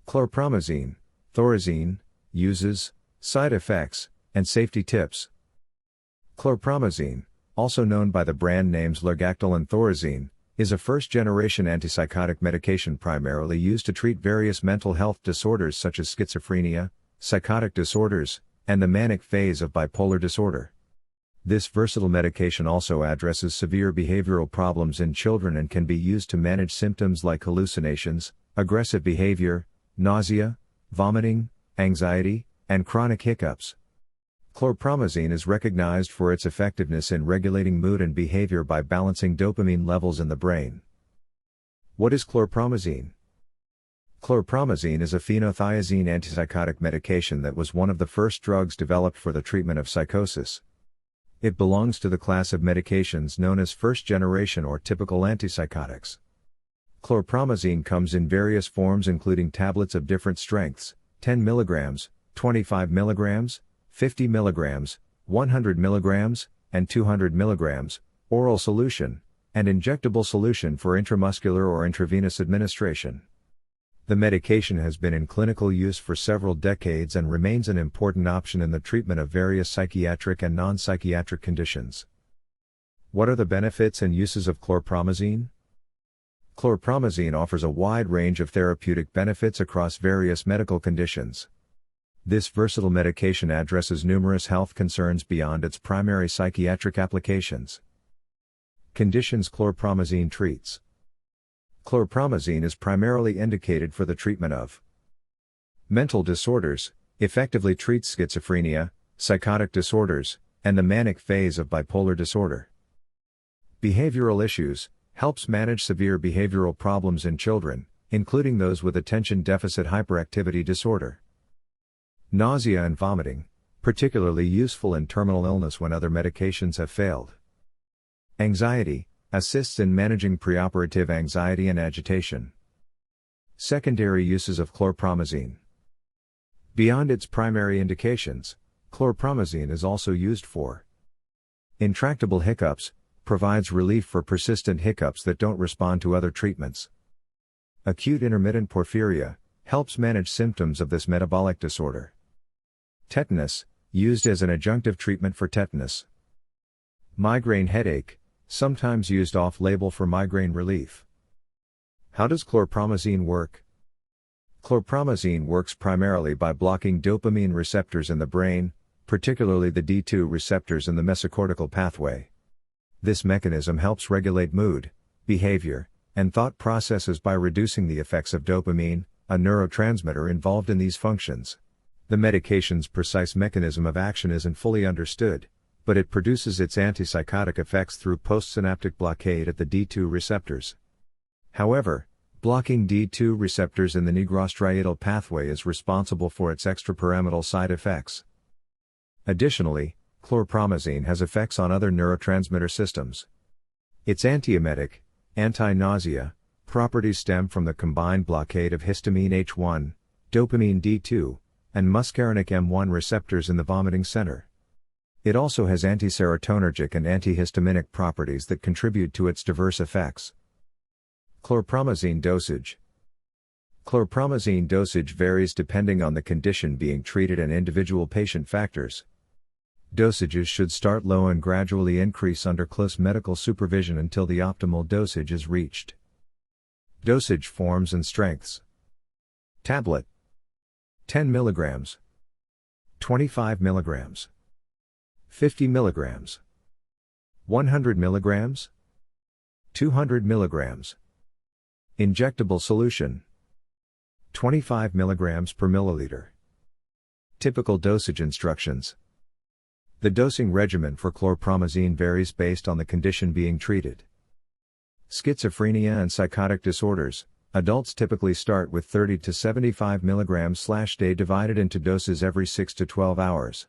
Chlorpromazine, Thorazine, uses, side effects, and safety tips. Chlorpromazine, also known by the brand names Largactil and Thorazine, is a first-generation antipsychotic medication primarily used to treat various mental health disorders such as schizophrenia, psychotic disorders, and the manic phase of bipolar disorder. This versatile medication also addresses severe behavioral problems in children and can be used to manage symptoms like hallucinations, aggressive behavior, nausea, vomiting, anxiety, and chronic hiccups. Chlorpromazine is recognized for its effectiveness in regulating mood and behavior by balancing dopamine levels in the brain. What is chlorpromazine? Chlorpromazine is a phenothiazine antipsychotic medication that was one of the first drugs developed for the treatment of psychosis. It belongs to the class of medications known as first-generation or typical antipsychotics. Chlorpromazine comes in various forms including tablets of different strengths, 10 mg, 25 mg, 50 mg, 100 mg, and 200 mg, oral solution, and injectable solution for intramuscular or intravenous administration. The medication has been in clinical use for several decades and remains an important option in the treatment of various psychiatric and non-psychiatric conditions. What are the benefits and uses of chlorpromazine? Chlorpromazine offers a wide range of therapeutic benefits across various medical conditions. This versatile medication addresses numerous health concerns beyond its primary psychiatric applications. Conditions chlorpromazine treats. Chlorpromazine is primarily indicated for the treatment of mental disorders, effectively treats schizophrenia, psychotic disorders, and the manic phase of bipolar disorder. Behavioral issues, helps manage severe behavioral problems in children, including those with attention deficit hyperactivity disorder. Nausea and vomiting, particularly useful in terminal illness when other medications have failed. Anxiety, assists in managing preoperative anxiety and agitation. Secondary uses of chlorpromazine. Beyond its primary indications, chlorpromazine is also used for intractable hiccups, provides relief for persistent hiccups that don't respond to other treatments. Acute intermittent porphyria, helps manage symptoms of this metabolic disorder. Tetanus, used as an adjunctive treatment for tetanus. Migraine headache, sometimes used off-label for migraine relief. How does chlorpromazine work? Chlorpromazine works primarily by blocking dopamine receptors in the brain, particularly the D2 receptors in the mesocortical pathway. This mechanism helps regulate mood, behavior, and thought processes by reducing the effects of dopamine, a neurotransmitter involved in these functions. The medication's precise mechanism of action isn't fully understood, but it produces its antipsychotic effects through postsynaptic blockade at the D2 receptors. However, blocking D2 receptors in the nigrostriatal pathway is responsible for its extrapyramidal side effects. Additionally, chlorpromazine has effects on other neurotransmitter systems. Its antiemetic, anti-nausea, properties stem from the combined blockade of histamine H1, dopamine D2, and muscarinic M1 receptors in the vomiting center. It also has antiserotonergic and antihistaminic properties that contribute to its diverse effects. Chlorpromazine dosage. Chlorpromazine dosage varies depending on the condition being treated and individual patient factors. Dosages should start low and gradually increase under close medical supervision until the optimal dosage is reached. Dosage forms and strengths. Tablet 10 mg, 25 mg, 50 mg, 100 mg, 200 mg. Injectable solution 25 mg per milliliter. Typical dosage instructions. The dosing regimen for chlorpromazine varies based on the condition being treated. Schizophrenia and psychotic disorders, adults typically start with 30 to 75 mg/day divided into doses every 6 to 12 hours.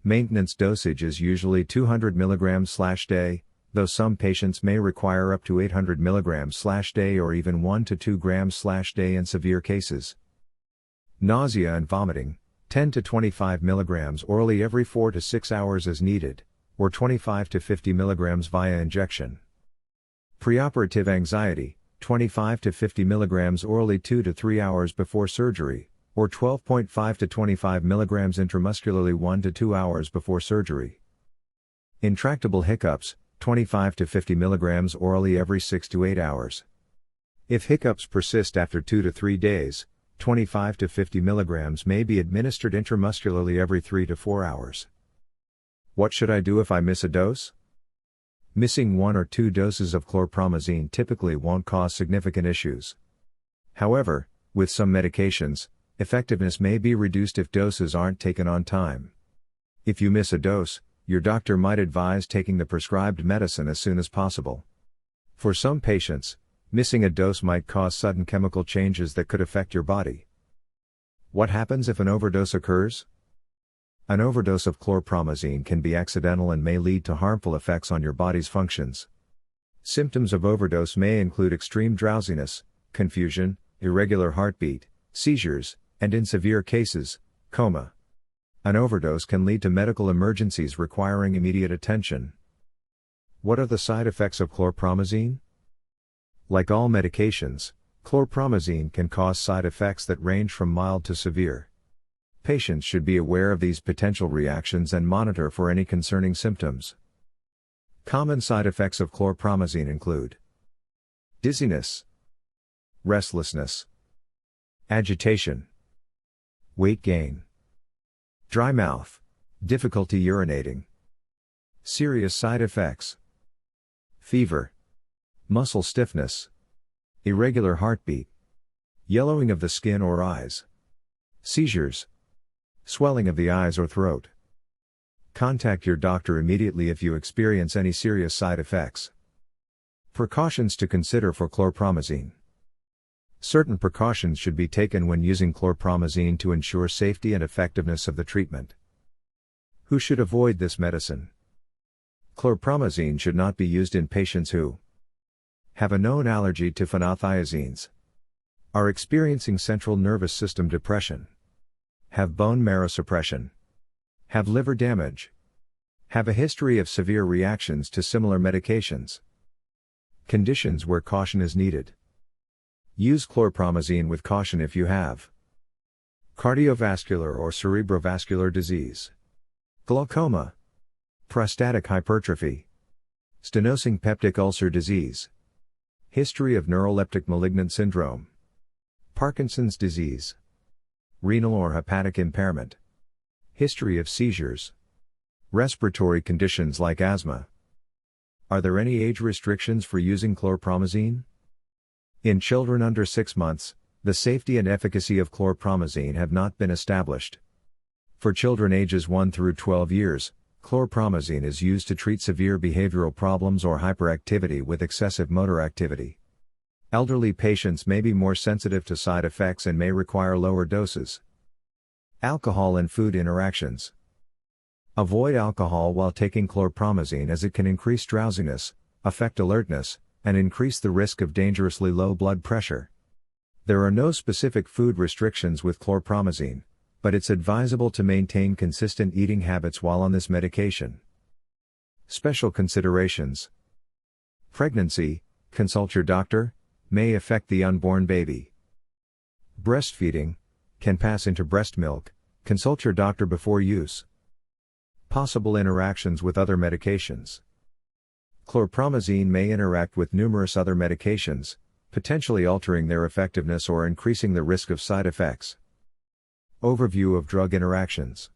Maintenance dosage is usually 200 mg/day, though some patients may require up to 800 mg/day or even 1 to 2 grams/day in severe cases. Nausea and vomiting, 10 to 25 mg orally every 4 to 6 hours as needed, or 25 to 50 mg via injection. Preoperative anxiety, 25 to 50 mg orally 2 to 3 hours before surgery, or 12.5 to 25 mg intramuscularly 1 to 2 hours before surgery. Intractable hiccups, 25 to 50 mg orally every 6 to 8 hours. If hiccups persist after 2 to 3 days, 25 to 50 mg may be administered intramuscularly every 3 to 4 hours. What should I do if I miss a dose? Missing 1 or 2 doses of chlorpromazine typically won't cause significant issues. However, with some medications, effectiveness may be reduced if doses aren't taken on time. If you miss a dose, your doctor might advise taking the prescribed medicine as soon as possible. For some patients, missing a dose might cause sudden chemical changes that could affect your body. What happens if an overdose occurs? An overdose of chlorpromazine can be accidental and may lead to harmful effects on your body's functions. Symptoms of overdose may include extreme drowsiness, confusion, irregular heartbeat, seizures, and in severe cases, coma. An overdose can lead to medical emergencies requiring immediate attention. What are the side effects of chlorpromazine? Like all medications, chlorpromazine can cause side effects that range from mild to severe. Patients should be aware of these potential reactions and monitor for any concerning symptoms. Common side effects of chlorpromazine include dizziness, restlessness, agitation, weight gain, dry mouth, difficulty urinating. Serious side effects: fever, muscle stiffness, irregular heartbeat, yellowing of the skin or eyes, seizures, swelling of the eyes or throat. Contact your doctor immediately if you experience any serious side effects. Precautions to consider for chlorpromazine. Certain precautions should be taken when using chlorpromazine to ensure safety and effectiveness of the treatment. Who should avoid this medicine? Chlorpromazine should not be used in patients who have a known allergy to phenothiazines, are experiencing central nervous system depression, have bone marrow suppression, have liver damage, have a history of severe reactions to similar medications. Conditions where caution is needed. Use chlorpromazine with caution if you have cardiovascular or cerebrovascular disease, glaucoma, prostatic hypertrophy, stenosing peptic ulcer disease, history of neuroleptic malignant syndrome, Parkinson's disease, renal or hepatic impairment, history of seizures, respiratory conditions like asthma. Are there any age restrictions for using chlorpromazine? In children under 6 months, the safety and efficacy of chlorpromazine have not been established. For children ages 1 through 12 years, chlorpromazine is used to treat severe behavioral problems or hyperactivity with excessive motor activity. Elderly patients may be more sensitive to side effects and may require lower doses. Alcohol and food interactions. Avoid alcohol while taking chlorpromazine as it can increase drowsiness, affect alertness, and increase the risk of dangerously low blood pressure. There are no specific food restrictions with chlorpromazine, but it's advisable to maintain consistent eating habits while on this medication. Special considerations. Pregnancy, consult your doctor, may affect the unborn baby. Breastfeeding, can pass into breast milk, consult your doctor before use. Possible interactions with other medications. Chlorpromazine may interact with numerous other medications, potentially altering their effectiveness or increasing the risk of side effects. Overview of drug interactions.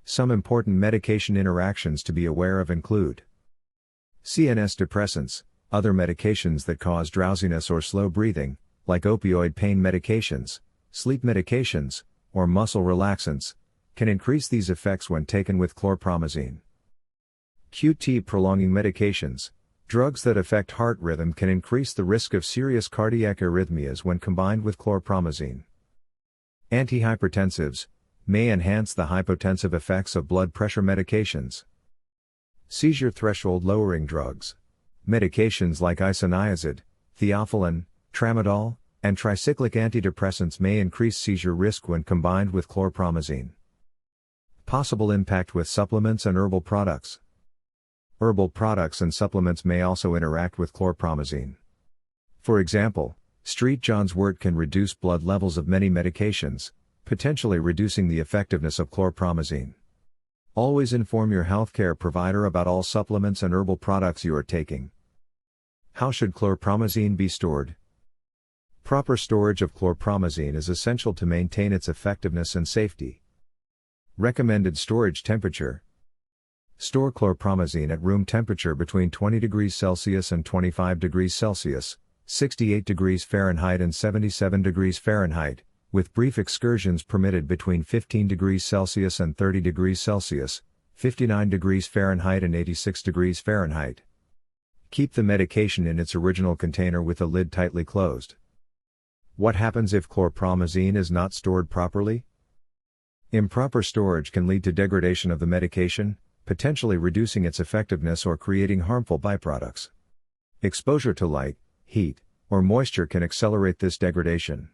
Some important medication interactions to be aware of include CNS depressants, other medications that cause drowsiness or slow breathing, like opioid pain medications, sleep medications, or muscle relaxants, can increase these effects when taken with chlorpromazine. QT prolonging medications, drugs that affect heart rhythm can increase the risk of serious cardiac arrhythmias when combined with chlorpromazine. Antihypertensives, may enhance the hypotensive effects of blood pressure medications. Seizure threshold lowering drugs. Medications like isoniazid, theophylline, tramadol, and tricyclic antidepressants may increase seizure risk when combined with chlorpromazine. Possible impact with supplements and herbal products. Herbal products and supplements may also interact with chlorpromazine. For example, Street John's wort can reduce blood levels of many medications, potentially reducing the effectiveness of chlorpromazine. Always inform your healthcare provider about all supplements and herbal products you are taking. How should chlorpromazine be stored? Proper storage of chlorpromazine is essential to maintain its effectiveness and safety. Recommended storage temperature. Store chlorpromazine at room temperature between 20 degrees Celsius and 25 degrees Celsius, 68 degrees Fahrenheit and 77 degrees Fahrenheit, with brief excursions permitted between 15 degrees Celsius and 30 degrees Celsius, 59 degrees Fahrenheit and 86 degrees Fahrenheit. Keep the medication in its original container with the lid tightly closed. What happens if chlorpromazine is not stored properly? Improper storage can lead to degradation of the medication, potentially reducing its effectiveness or creating harmful byproducts. Exposure to light, heat, or moisture can accelerate this degradation.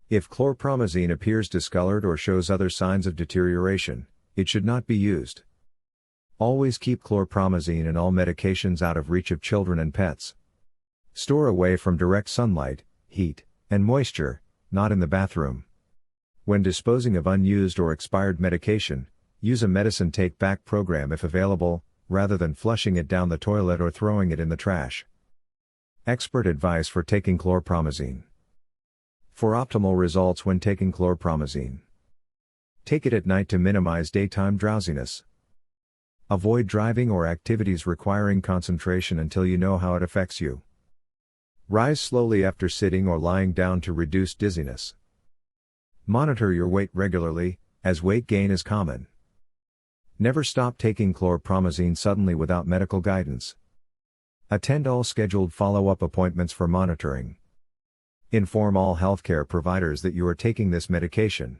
If chlorpromazine appears discolored or shows other signs of deterioration, it should not be used. Always keep chlorpromazine and all medications out of reach of children and pets. Store away from direct sunlight, heat, and moisture, not in the bathroom. When disposing of unused or expired medication, use a medicine take-back program if available, rather than flushing it down the toilet or throwing it in the trash. Expert advice for taking chlorpromazine. For optimal results when taking chlorpromazine, take it at night to minimize daytime drowsiness. Avoid driving or activities requiring concentration until you know how it affects you. Rise slowly after sitting or lying down to reduce dizziness. Monitor your weight regularly, as weight gain is common. Never stop taking chlorpromazine suddenly without medical guidance. Attend all scheduled follow-up appointments for monitoring. Inform all healthcare providers that you are taking this medication.